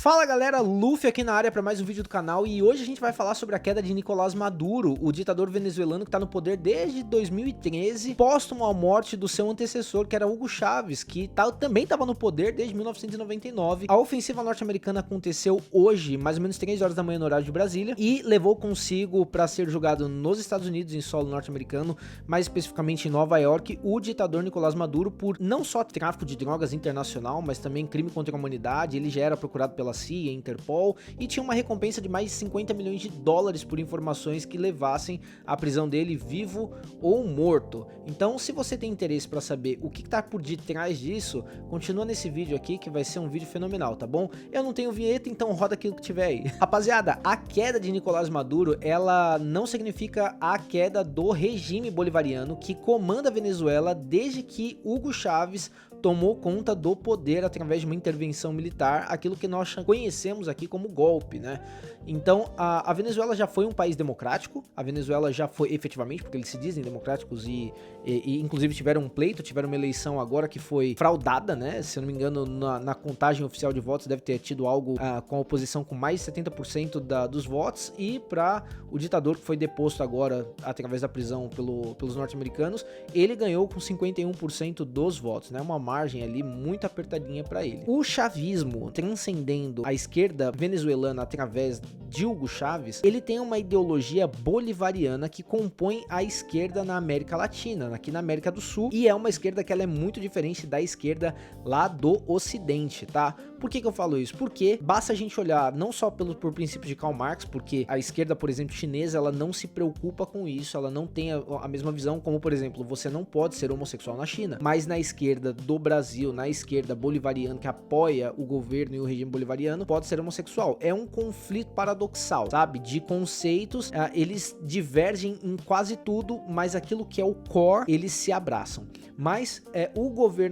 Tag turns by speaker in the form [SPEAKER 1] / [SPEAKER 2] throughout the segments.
[SPEAKER 1] Fala galera, Luffy aqui na área para mais um vídeo do canal e hoje a gente vai falar sobre a queda de Nicolás Maduro, o ditador venezuelano que está no poder desde 2013, póstumo à morte do seu antecessor, que era Hugo Chávez, que também estava no poder desde 1999. A ofensiva norte-americana aconteceu hoje, mais ou menos 3 horas da manhã no horário de Brasília, e levou consigo para ser julgado nos Estados Unidos, em solo norte-americano, mais especificamente em Nova York, o ditador Nicolás Maduro por não só tráfico de drogas internacional, mas também crime contra a humanidade. Ele já era procurado pela CIA, Interpol, e tinha uma recompensa de mais de 50 milhões de dólares por informações que levassem à prisão dele vivo ou morto. Então, se você tem interesse para saber o que está por detrás disso, continua nesse vídeo aqui que vai ser um vídeo fenomenal, tá bom? Eu não tenho vinheta, então roda aquilo que tiver aí. Rapaziada, a queda de Nicolás Maduro, ela não significa a queda do regime bolivariano que comanda a Venezuela desde que Hugo Chávez tomou conta do poder através de uma intervenção militar, aquilo que nós conhecemos aqui como golpe, né? Então, a Venezuela já foi um país democrático, a Venezuela já foi efetivamente, porque eles se dizem democráticos e inclusive tiveram um pleito, tiveram uma eleição agora que foi fraudada, né? Se eu não me engano, na contagem oficial de votos deve ter tido algo com a oposição com mais de 70% dos votos, e para o ditador que foi deposto agora através da prisão pelos norte-americanos, ele ganhou com 51% dos votos, né? Uma margem ali muito apertadinha para ele. O chavismo, transcendendo a esquerda venezuelana através de Hugo Chávez, ele tem uma ideologia bolivariana que compõe a esquerda na América Latina, aqui na América do Sul, e é uma esquerda que ela é muito diferente da esquerda lá do Ocidente, tá? Por que eu falo isso? Porque basta a gente olhar não só por princípios de Karl Marx, porque a esquerda, por exemplo, chinesa, ela não se preocupa com isso, ela não tem a mesma visão, como por exemplo, você não pode ser homossexual na China, mas na esquerda do Brasil, na esquerda bolivariana que apoia o governo e o regime bolivariano, pode ser homossexual. É um conflito paradoxal, sabe? De conceitos, eles divergem em quase tudo, mas aquilo que é o core, eles se abraçam. Mas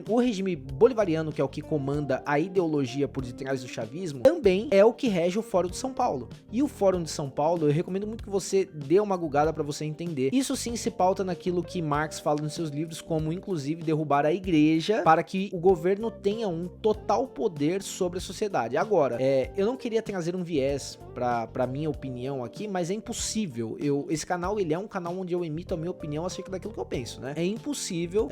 [SPEAKER 1] o regime bolivariano, que é o que comanda a ideologia por detrás do chavismo, também é o que rege o Fórum de São Paulo. E o Fórum de São Paulo, eu recomendo muito que você dê uma gugada para você entender. Isso sim se pauta naquilo que Marx fala nos seus livros, como inclusive derrubar a igreja para que o governo tenha um total poder sobre a sociedade. Agora, eu não queria trazer um viés para minha opinião aqui, mas é impossível. Esse canal, ele é um canal onde eu emito a minha opinião acerca daquilo que eu penso, né? É impossível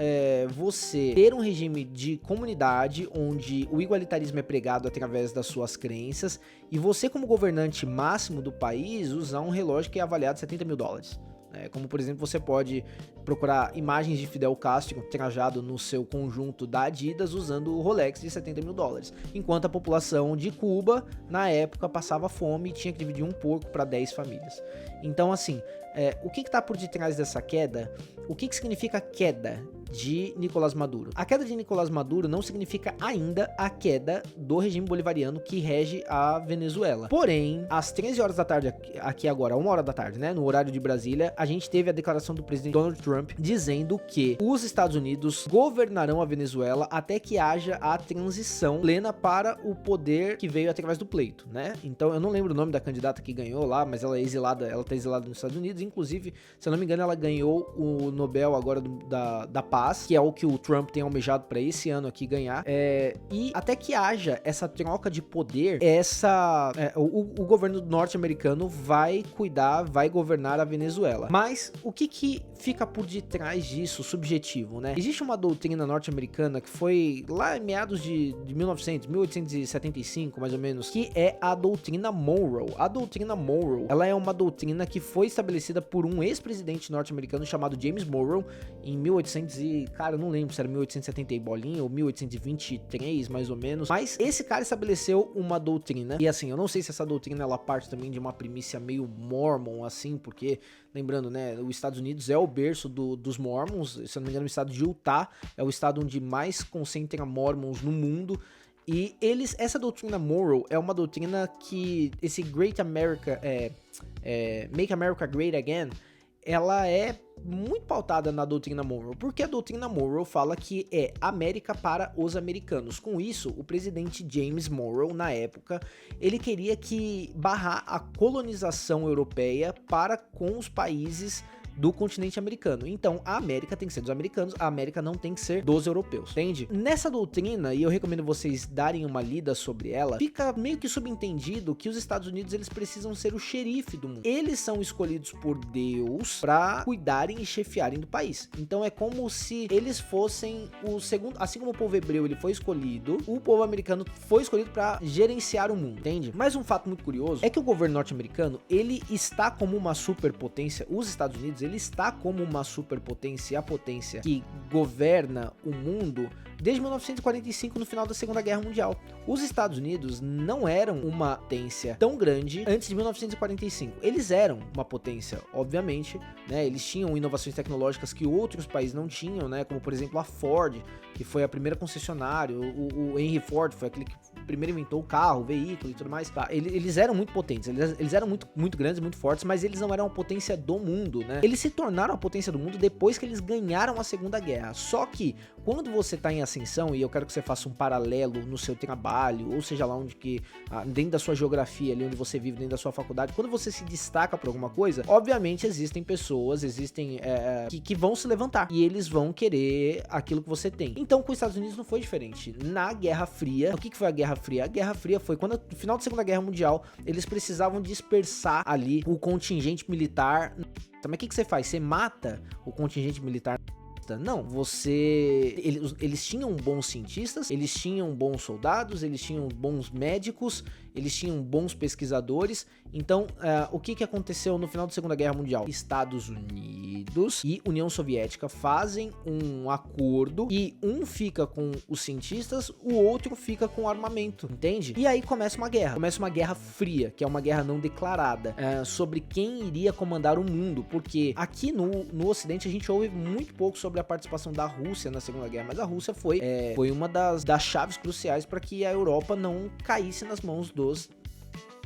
[SPEAKER 1] você ter um regime de comunidade onde o igualitarismo é pregado através das suas crenças e você, como governante máximo do país, usar um relógio que é avaliado em 70 mil dólares. Como por exemplo, você pode procurar imagens de Fidel Castro trajado no seu conjunto da Adidas usando o Rolex de 70 mil dólares, enquanto a população de Cuba na época passava fome e tinha que dividir um porco para 10 famílias. Então assim, o que está por detrás dessa queda? O que significa queda de Nicolás Maduro? A queda de Nicolás Maduro não significa ainda a queda do regime bolivariano que rege a Venezuela. Porém, às 13 horas da tarde, aqui agora, 1 hora da tarde, né, no horário de Brasília, a gente teve a declaração do presidente Donald Trump dizendo que os Estados Unidos governarão a Venezuela até que haja a transição plena para o poder que veio através do pleito, né? Então, eu não lembro o nome da candidata que ganhou lá, mas ela é exilada, ela tá exilada nos Estados Unidos, inclusive, se eu não me engano, ela ganhou o Nobel agora da Paz, que é o que o Trump tem almejado para esse ano aqui ganhar, e até que haja essa troca de poder, o governo norte-americano vai governar a Venezuela. Mas o que fica por detrás disso, subjetivo, né? Existe uma doutrina norte-americana que foi lá em meados de 1875, mais ou menos, que é a doutrina Monroe. A doutrina Monroe, ela é uma doutrina que foi estabelecida por um ex-presidente norte-americano chamado James Monroe em 1800 cara, eu não lembro se era 1870 e bolinha ou 1823, mais ou menos, mas esse cara estabeleceu uma doutrina, e assim, eu não sei se essa doutrina ela parte também de uma primícia meio mormon, assim, porque, lembrando, né, os Estados Unidos é o berço dos mormons, se eu não me engano, o estado de Utah é o estado onde mais concentra mormons no mundo. E essa doutrina Monroe é uma doutrina que esse Great America, Make America Great Again, ela é muito pautada na doutrina Monroe, porque a doutrina Monroe fala que é América para os americanos. Com isso, o presidente James Monroe, na época, ele queria barrar a colonização europeia para com os países do continente americano. Então, a América tem que ser dos americanos, a América não tem que ser dos europeus, entende? Nessa doutrina, e eu recomendo vocês darem uma lida sobre ela, fica meio que subentendido que os Estados Unidos, eles precisam ser o xerife do mundo. Eles são escolhidos por Deus para cuidarem e chefiarem do país. Então, é como se eles fossem o segundo, assim como o povo hebreu ele foi escolhido, o povo americano foi escolhido para gerenciar o mundo, entende? Mas um fato muito curioso é que o governo norte-americano, ele está como uma superpotência, os Estados Unidos, ele está como uma superpotência, a potência que governa o mundo desde 1945, no final da Segunda Guerra Mundial. Os Estados Unidos não eram uma potência tão grande antes de 1945. Eles eram uma potência, obviamente, né? Eles tinham inovações tecnológicas que outros países não tinham, né? Como, por exemplo, a Ford, que foi a primeira concessionária, o Henry Ford foi aquele que primeiro inventou o carro, o veículo e tudo mais. Tá, eles eram muito potentes, eles eram muito grandes, muito fortes, mas eles não eram a potência do mundo, né? Eles se tornaram a potência do mundo depois que eles ganharam a Segunda Guerra. Só que, quando você tá em ascensão, e eu quero que você faça um paralelo no seu trabalho, ou seja lá onde que, dentro da sua geografia, ali onde você vive, dentro da sua faculdade, quando você se destaca por alguma coisa, obviamente existem pessoas, que vão se levantar, e eles vão querer aquilo que você tem. Então, com os Estados Unidos não foi diferente. Na Guerra Fria, o que foi a Guerra Fria? A Guerra Fria foi quando, no final da Segunda Guerra Mundial, eles precisavam dispersar ali o contingente militar. Mas o que você faz? Você mata o contingente militar? Não, eles tinham bons cientistas, eles tinham bons soldados, eles tinham bons médicos, eles tinham bons pesquisadores. Então, o que aconteceu no final da Segunda Guerra Mundial? Estados Unidos e União Soviética fazem um acordo e um fica com os cientistas, o outro fica com o armamento, entende? E aí começa uma guerra fria, que é uma guerra não declarada, sobre quem iria comandar o mundo, porque aqui no Ocidente a gente ouve muito pouco sobre a participação da Rússia na Segunda Guerra, mas a Rússia foi uma das chaves cruciais para que a Europa não caísse nas mãos dos...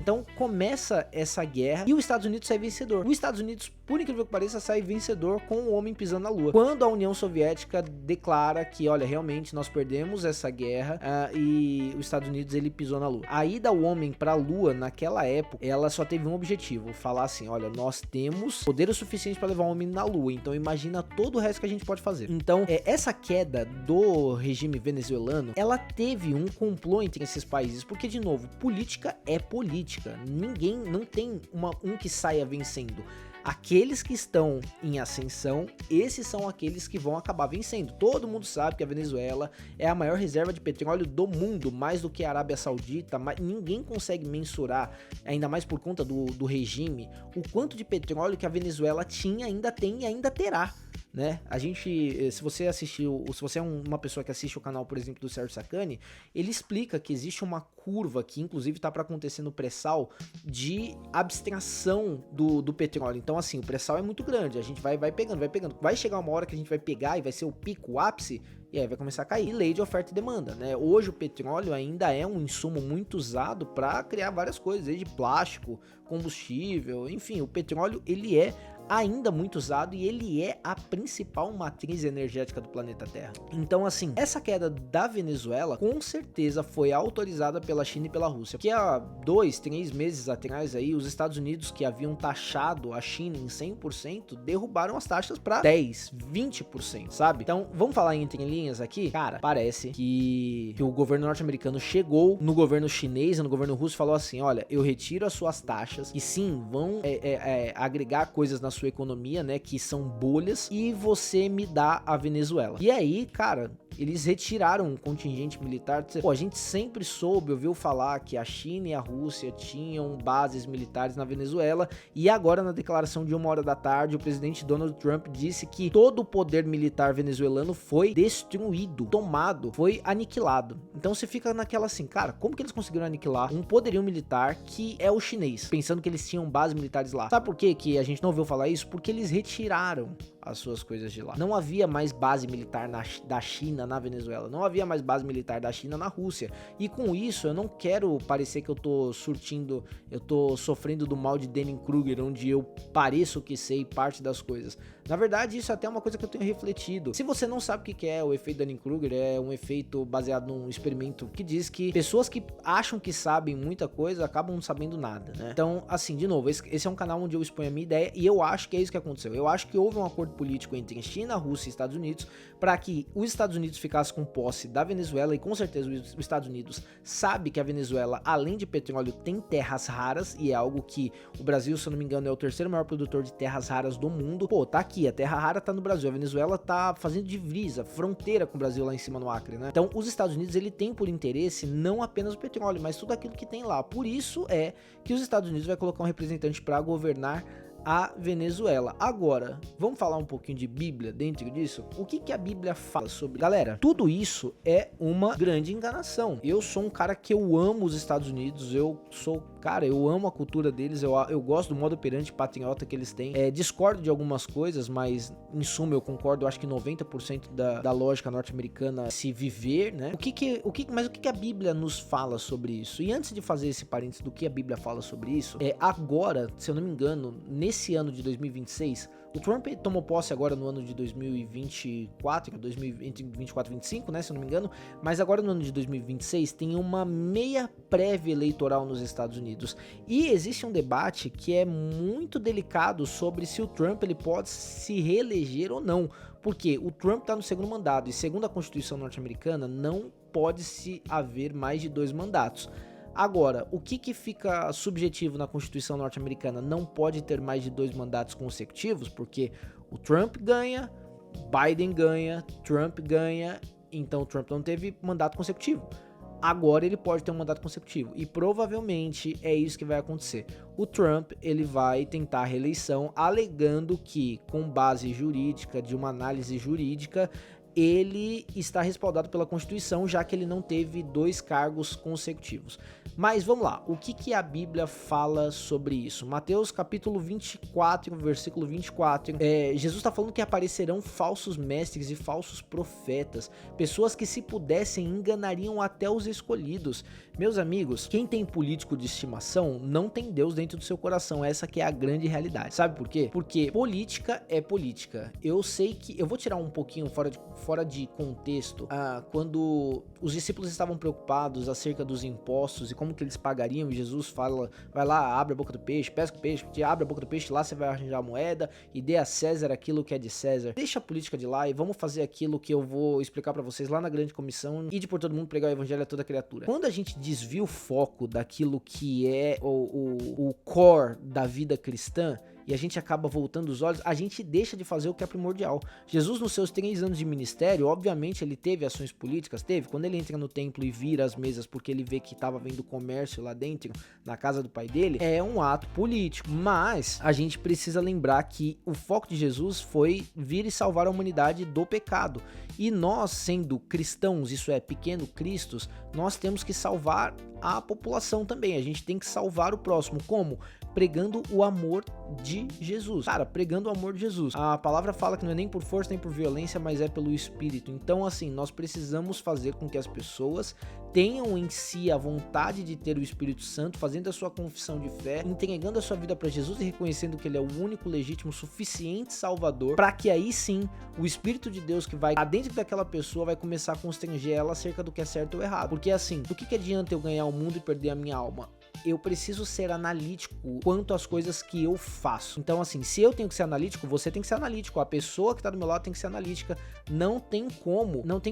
[SPEAKER 1] Então começa essa guerra e os Estados Unidos sai vencedor. Os Estados Unidos, por incrível que pareça, sai vencedor com o homem pisando na lua. Quando a União Soviética declara que, olha, realmente nós perdemos essa guerra, e os Estados Unidos ele pisou na lua. A ida do homem pra lua naquela época, ela só teve um objetivo, falar assim, olha, nós temos poder o suficiente para levar o homem na lua, então imagina todo o resto que a gente pode fazer. Então, essa queda do regime venezuelano, ela teve um complô entre esses países, porque, de novo, política é política. Ninguém, não tem um que saia vencendo. Aqueles que estão em ascensão, esses são aqueles que vão acabar vencendo. Todo mundo sabe que a Venezuela é a maior reserva de petróleo do mundo, mais do que a Arábia Saudita, mas ninguém consegue mensurar, ainda mais por conta do regime, o quanto de petróleo que a Venezuela tinha, ainda tem e ainda terá. Né? A gente, se você é uma pessoa que assiste o canal, por exemplo, do Sérgio Sacani, ele explica que existe uma curva que inclusive tá para acontecer no pré-sal de abstração do petróleo. Então assim, o pré-sal é muito grande, a gente vai pegando, vai chegar uma hora que a gente vai pegar e vai ser o pico, o ápice, e aí vai começar a cair. E lei de oferta e demanda, né? Hoje o petróleo ainda é um insumo muito usado para criar várias coisas, desde plástico, combustível, enfim, o petróleo ele é ainda muito usado e ele é a principal matriz energética do planeta Terra. Então assim, essa queda da Venezuela com certeza foi autorizada pela China e pela Rússia, que há 2-3 meses atrás aí, os Estados Unidos, que haviam taxado a China em 100%, derrubaram as taxas para 10, 20%, sabe? Então, vamos falar entre linhas aqui? Cara, parece que o governo norte-americano chegou no governo chinês e no governo russo e falou assim, olha, eu retiro as suas taxas, e sim, vão agregar coisas na sua economia, né, que são bolhas, e você me dá a Venezuela. E aí, cara, eles retiraram um contingente militar. Pô, a gente sempre ouviu falar que a China e a Rússia tinham bases militares na Venezuela, e agora na declaração de 1h da tarde, o presidente Donald Trump disse que todo o poder militar venezuelano foi destruído, tomado, foi aniquilado. Então você fica naquela assim, cara, como que eles conseguiram aniquilar um poderio militar que é o chinês, pensando que eles tinham bases militares lá? Sabe por quê que a gente não ouviu falar isso? Porque eles retiraram as suas coisas de lá. Não havia mais base militar da China na Venezuela, não havia mais base militar da China na Rússia, e com isso eu não quero parecer que eu tô sofrendo do mal de Dunning-Kruger, onde eu pareço que sei parte das coisas. Na verdade, isso é até uma coisa que eu tenho refletido. Se você não sabe o que é o efeito Dunning-Kruger, é um efeito baseado num experimento que diz que pessoas que acham que sabem muita coisa acabam não sabendo nada, né? Então, assim, de novo, esse é um canal onde eu exponho a minha ideia e eu acho que é isso que aconteceu. Eu acho que houve um acordo político entre China, Rússia e Estados Unidos para que os Estados Unidos ficassem com posse da Venezuela, e com certeza os Estados Unidos sabe que a Venezuela, além de petróleo, tem terras raras, e é algo que o Brasil, se eu não me engano, é o terceiro maior produtor de terras raras do mundo. Pô, tá aqui, a terra rara tá no Brasil, a Venezuela tá fazendo divisa, fronteira com o Brasil lá em cima no Acre, né? Então, os Estados Unidos, ele tem por interesse não apenas o petróleo, mas tudo aquilo que tem lá. Por isso é que os Estados Unidos vai colocar um representante para governar a Venezuela. Agora, vamos falar um pouquinho de Bíblia dentro disso? O que a Bíblia fala sobre? Galera, tudo isso é uma grande enganação. Eu sou um cara que eu amo os Estados Unidos, eu amo a cultura deles, eu gosto do modo operante patriota que eles têm. Discordo de algumas coisas, mas em suma eu concordo, eu acho que 90% da lógica norte-americana se viver, né? Mas o que a Bíblia nos fala sobre isso? E antes de fazer esse parênteses do que a Bíblia fala sobre isso, agora, se eu não me engano, nesse ano de 2026, o Trump tomou posse agora no ano de 2024, entre 24 e 25, né, se eu não me engano, mas agora no ano de 2026 tem uma meia prévia eleitoral nos Estados Unidos, e existe um debate que é muito delicado sobre se o Trump ele pode se reeleger ou não, porque o Trump está no segundo mandato, e segundo a Constituição norte-americana, não pode se haver mais de 2 mandatos. Agora, o que fica subjetivo na Constituição norte-americana? Não pode ter mais de 2 mandatos consecutivos, porque o Trump ganha, Biden ganha, Trump ganha, então o Trump não teve mandato consecutivo. Agora ele pode ter um mandato consecutivo, e provavelmente é isso que vai acontecer. O Trump, ele vai tentar a reeleição, alegando que, com base jurídica, de uma análise jurídica, ele está respaldado pela Constituição, já que ele não teve 2 cargos consecutivos. Mas vamos lá, o que a Bíblia fala sobre isso? Mateus capítulo 24, versículo 24, Jesus está falando que aparecerão falsos mestres e falsos profetas, pessoas que, se pudessem, enganariam até os escolhidos. Meus amigos, quem tem político de estimação não tem Deus dentro do seu coração, essa que é a grande realidade. Sabe por quê? Porque política é política. Eu sei que, eu vou tirar um pouquinho fora de contexto, quando os discípulos estavam preocupados acerca dos impostos e como que eles pagariam, e Jesus fala, vai lá, abre a boca do peixe, pesca o peixe, abre a boca do peixe, lá você vai arranjar a moeda e dê a César aquilo que é de César. Deixa a política de lá e vamos fazer aquilo que eu vou explicar pra vocês lá na grande comissão, e de por todo mundo pregar o evangelho a toda criatura. Quando a gente desvia o foco daquilo que é o core da vida cristã, e a gente acaba voltando os olhos, a gente deixa de fazer o que é primordial. Jesus, nos seus 3 anos de ministério, obviamente ele teve ações políticas, quando ele entra no templo e vira as mesas porque ele vê que estava havendo comércio lá dentro, na casa do pai dele, é um ato político, mas a gente precisa lembrar que o foco de Jesus foi vir e salvar a humanidade do pecado, e nós, sendo cristãos, isso é, pequeno cristos, nós temos que salvar a população também, a gente tem que salvar o próximo. Como? Pregando o amor de Jesus. Cara, pregando o amor de Jesus. A palavra fala que não é nem por força nem por violência, mas é pelo Espírito. Então, assim, nós precisamos fazer com que as pessoas tenham em si a vontade de ter o Espírito Santo, fazendo a sua confissão de fé, entregando a sua vida para Jesus e reconhecendo que ele é o único, legítimo, suficiente Salvador, para que aí sim o Espírito de Deus que vai dentro daquela pessoa vai começar a constranger ela acerca do que é certo ou errado. Porque assim, do que adianta eu ganhar o mundo e perder a minha alma? Eu preciso ser analítico quanto às coisas que eu faço. Então, assim, se eu tenho que ser analítico, você tem que ser analítico. A pessoa que tá do meu lado tem que ser analítica. Não tem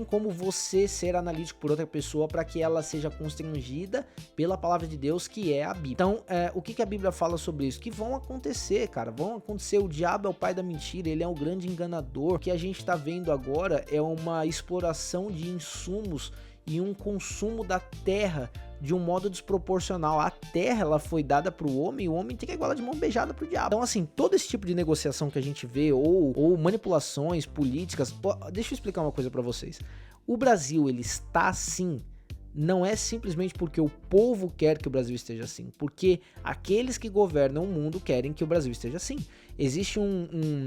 [SPEAKER 1] como você ser analítico por outra pessoa para que ela seja constrangida pela palavra de Deus, que é a Bíblia. Então, o que a Bíblia fala sobre isso? Que vão acontecer, cara. Vão acontecer. O diabo é o pai da mentira, ele é um grande enganador. O que a gente tá vendo agora é uma exploração de insumos e um consumo da terra de um modo desproporcional. A terra, ela foi dada pro homem, e o homem tem que ela de mão beijada pro diabo. Então, assim, todo esse tipo de negociação que a gente vê, ou manipulações políticas, deixa eu explicar uma coisa pra vocês. O Brasil, ele está, sim, não é simplesmente porque o povo quer que o Brasil esteja assim, porque aqueles que governam o mundo querem que o Brasil esteja assim. Existe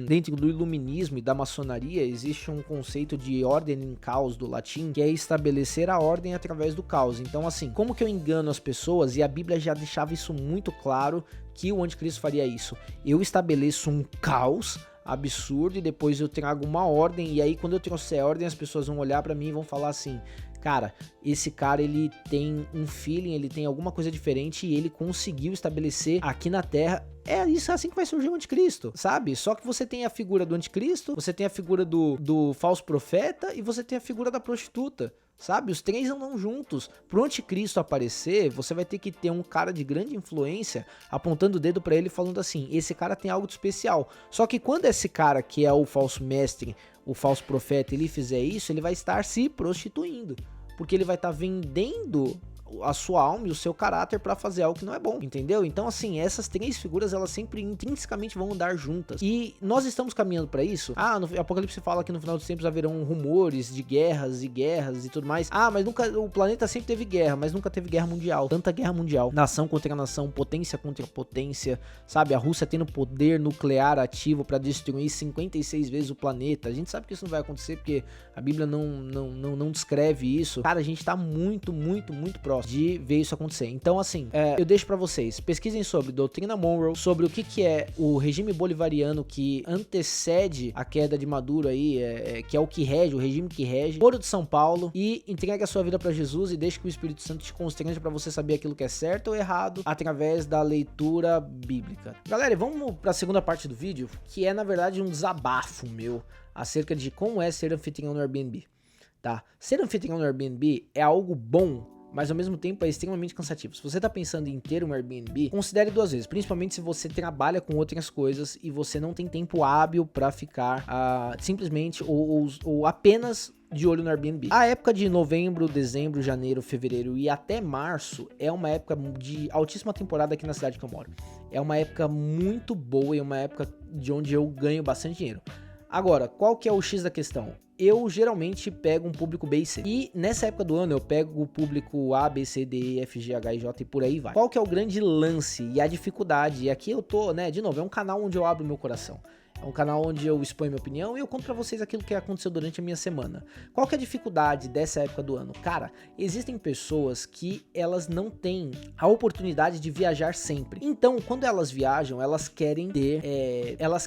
[SPEAKER 1] dentro do iluminismo e da maçonaria, existe um conceito de ordem em caos do latim, que é estabelecer a ordem através do caos. Então assim, como que eu engano as pessoas? E a Bíblia já deixava isso muito claro, que o anticristo faria isso. Eu estabeleço um caos absurdo e depois eu trago uma ordem, e aí quando eu trouxer a ordem as pessoas vão olhar pra mim e vão falar assim: cara, esse cara ele tem um feeling, ele tem alguma coisa diferente e ele conseguiu estabelecer aqui na Terra. É isso, é assim que vai surgir o anticristo, sabe? Só que você tem a figura do anticristo, você tem a figura do falso profeta e você tem a figura da prostituta, sabe? Os três andam juntos. Pro anticristo aparecer, você vai ter que ter um cara de grande influência apontando o dedo pra ele falando assim: esse cara tem algo de especial. Só que quando esse cara que é o falso mestre, o falso profeta, ele fizer isso, ele vai estar se prostituindo, porque ele vai estar vendendo a sua alma e o seu caráter pra fazer algo que não é bom, entendeu? Então assim, essas três figuras, elas sempre intrinsecamente vão andar juntas, e nós estamos caminhando pra isso. No Apocalipse fala que no final dos tempos haverão rumores de guerras e tudo mais. Mas nunca, o planeta sempre teve guerra, mas nunca teve guerra mundial, tanta guerra mundial, nação contra nação, potência contra potência, sabe? A Rússia tendo poder nuclear ativo pra destruir 56 vezes o planeta. A gente sabe que isso não vai acontecer porque a Bíblia não descreve isso. Cara, a gente tá muito próximo de ver isso acontecer. Então assim, eu deixo pra vocês, pesquisem sobre doutrina Monroe, sobre o que é o regime bolivariano que antecede a queda de Maduro aí, que é o que rege, o regime que rege, Foro de São Paulo, e entregue a sua vida pra Jesus e deixe que o Espírito Santo te constrange pra você saber aquilo que é certo ou errado através da leitura bíblica. Galera, vamos pra segunda parte do vídeo, que é na verdade um desabafo meu acerca de como é ser anfitrião no Airbnb, tá? Ser anfitrião no Airbnb é algo bom, mas ao mesmo tempo é extremamente cansativo. Se você tá pensando em ter um Airbnb, considere duas vezes, principalmente se você trabalha com outras coisas e você não tem tempo hábil pra ficar simplesmente ou apenas de olho no Airbnb. A época de novembro, dezembro, janeiro, fevereiro e até março é uma época de altíssima temporada aqui na cidade que eu moro. É uma época muito boa e é uma época de onde eu ganho bastante dinheiro. Agora, qual que é o X da questão? Eu geralmente pego um público B e C. E nessa época do ano eu pego o público A, B, C, D, E, F, G, H, I, J e por aí vai. Qual que é o grande lance e a dificuldade? E aqui eu tô, né, de novo, é um canal onde eu abro meu coração. É um canal onde eu exponho minha opinião e eu conto pra vocês aquilo que aconteceu durante a minha semana. Qual que é a dificuldade dessa época do ano? Cara, existem pessoas que elas não têm a oportunidade de viajar sempre. Então, quando elas viajam, elas querem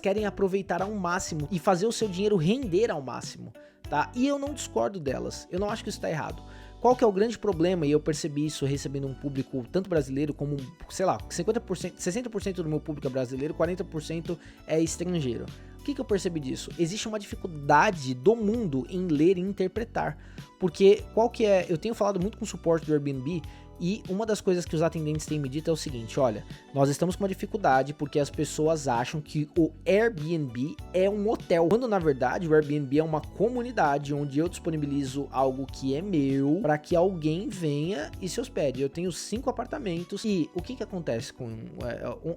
[SPEAKER 1] querem aproveitar ao máximo e fazer o seu dinheiro render ao máximo, tá? E eu não discordo delas. Eu não acho que isso tá errado. Qual que é o grande problema, e eu percebi isso recebendo um público tanto brasileiro como, sei lá, 50%, 60% do meu público é brasileiro, 40% é estrangeiro. O que eu percebi disso? Existe uma dificuldade do mundo em ler e interpretar, porque qual que é, eu tenho falado muito com o suporte do Airbnb, e uma das coisas que os atendentes têm me dito é o seguinte: olha, nós estamos com uma dificuldade porque as pessoas acham que o Airbnb é um hotel, quando na verdade o Airbnb é uma comunidade onde eu disponibilizo algo que é meu para que alguém venha e se hospede. Eu tenho 5 apartamentos e o que acontece com...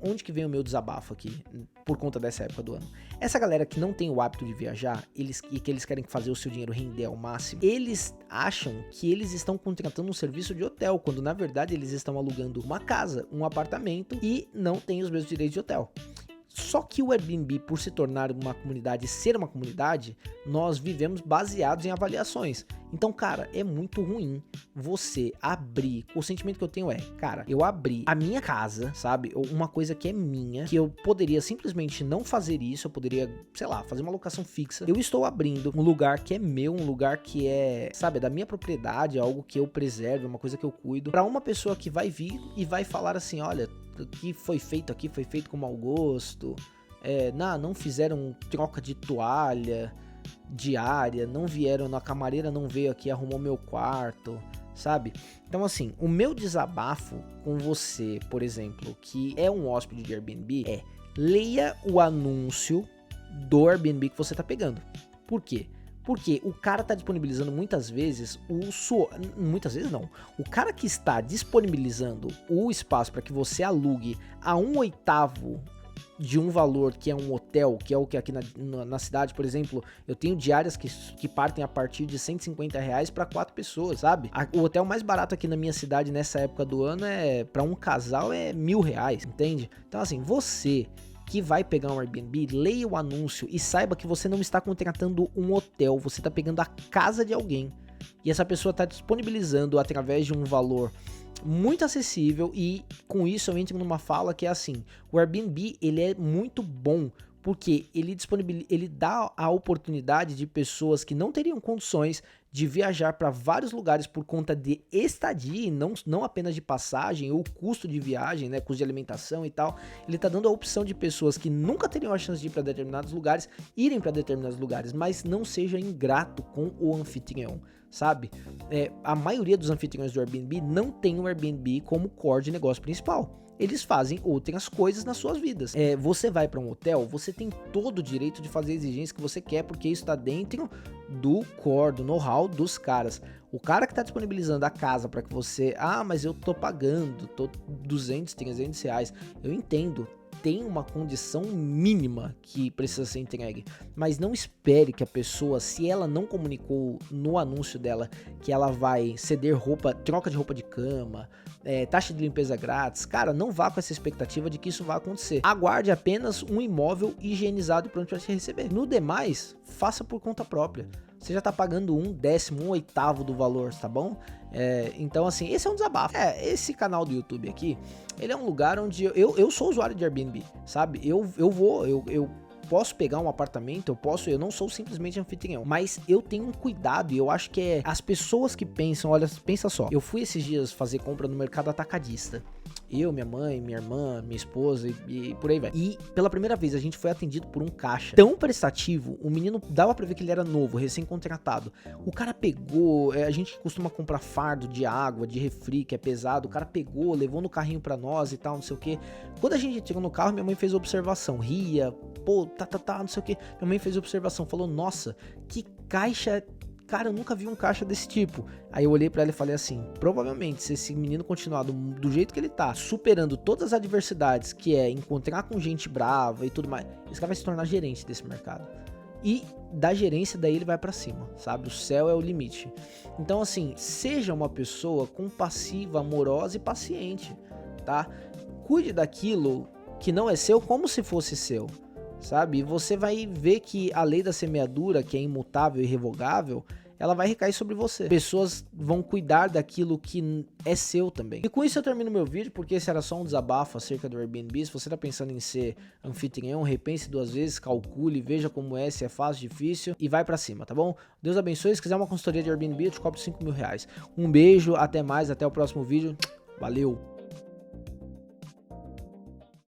[SPEAKER 1] onde que vem o meu desabafo aqui por conta dessa época do ano? Essa galera que não tem o hábito de viajar e que eles querem fazer o seu dinheiro render ao máximo, eles acham que eles estão contratando um serviço de hotel, quando na verdade eles estão alugando uma casa, um apartamento e não tem os mesmos direitos de hotel. Só que o Airbnb, por se tornar uma comunidade e ser uma comunidade, nós vivemos baseados em avaliações. Então, cara, é muito ruim você abrir... O sentimento que eu tenho é, cara, eu abri a minha casa, sabe? Uma coisa que é minha, que eu poderia simplesmente não fazer isso, eu poderia, sei lá, fazer uma locação fixa. Eu estou abrindo um lugar que é meu, um lugar que é, sabe, da minha propriedade, algo que eu preservo, uma coisa que eu cuido, para uma pessoa que vai vir e vai falar assim: olha, o que foi feito aqui foi feito com mau gosto, não fizeram troca de toalha diária, não vieram, a camareira não veio aqui, arrumou meu quarto, sabe? Então assim, o meu desabafo com você, por exemplo, que é um hóspede de Airbnb, leia o anúncio do Airbnb que você tá pegando. Por quê? Porque o cara tá disponibilizando muitas vezes muitas vezes não. O cara que está disponibilizando o espaço para que você alugue a 1/8 de um valor que é um hotel, que é o que aqui na cidade, por exemplo, eu tenho diárias que partem a partir de R$ 150 para 4 pessoas, sabe? O hotel mais barato aqui na minha cidade nessa época do ano para um casal é R$ 1.000, entende? Então assim, você que vai pegar um Airbnb, leia o anúncio e saiba que você não está contratando um hotel, você está pegando a casa de alguém. E essa pessoa está disponibilizando através de um valor muito acessível, e com isso eu entro numa fala que é assim: o Airbnb ele é muito bom porque ele dá a oportunidade de pessoas que não teriam condições de viajar para vários lugares por conta de estadia e não apenas de passagem ou custo de viagem, né, custo de alimentação e tal. Ele tá dando a opção de pessoas que nunca teriam a chance de ir para determinados lugares irem para determinados lugares, mas não seja ingrato com o anfitrião, sabe? A maioria dos anfitriões do Airbnb não tem o Airbnb como core de negócio principal. Eles fazem outras coisas nas suas vidas. Você vai para um hotel, você tem todo o direito de fazer a exigência que você quer, porque isso está dentro do core, do know-how dos caras. O cara que está disponibilizando a casa para que você... mas eu tô pagando, tô 200, 300 reais. Eu entendo. Tem uma condição mínima que precisa ser entregue, mas não espere que a pessoa, se ela não comunicou no anúncio dela que ela vai ceder roupa, troca de roupa de cama, taxa de limpeza grátis, cara, não vá com essa expectativa de que isso vai acontecer. Aguarde apenas um imóvel higienizado e pronto para te receber. No demais, faça por conta própria. Você já tá pagando 1/10, 1/8 do valor, tá bom? Então assim, esse é um desabafo. Esse canal do YouTube aqui, ele é um lugar onde eu sou usuário de Airbnb, sabe? Eu posso pegar um apartamento, eu não sou simplesmente anfitrião, mas eu tenho um cuidado e eu acho que as pessoas que pensam, olha, pensa só, eu fui esses dias fazer compra no mercado atacadista. Eu, minha mãe, minha irmã, minha esposa e por aí vai. E pela primeira vez a gente foi atendido por um caixa tão prestativo, o menino dava pra ver que ele era novo, recém-contratado. O cara pegou, a gente costuma comprar fardo de água, de refri, que é pesado, o cara pegou, levou no carrinho pra nós e tal, não sei o que. Quando a gente chegou no carro, minha mãe fez observação, ria, pô, não sei o que. Minha mãe fez observação, falou, nossa, que caixa... Cara, eu nunca vi um caixa desse tipo. Aí eu olhei pra ela e falei assim, provavelmente se esse menino continuar do jeito que ele tá, superando todas as adversidades, que é encontrar com gente brava e tudo mais, esse cara vai se tornar gerente desse mercado. E da gerência daí ele vai pra cima, sabe? O céu é o limite. Então assim, seja uma pessoa compassiva, amorosa e paciente, tá? Cuide daquilo que não é seu como se fosse seu, sabe? E você vai ver que a lei da semeadura, que é imutável e irrevogável, ela vai recair sobre você. Pessoas vão cuidar daquilo que é seu também. E com isso eu termino meu vídeo, porque esse era só um desabafo acerca do Airbnb. Se você tá pensando em ser anfitrião, repense 2 vezes, calcule, veja como se é fácil, difícil e vai pra cima, tá bom? Deus abençoe. Se quiser uma consultoria de Airbnb, eu te cobro R$ 5.000. Um beijo, até mais, até o próximo vídeo. Valeu!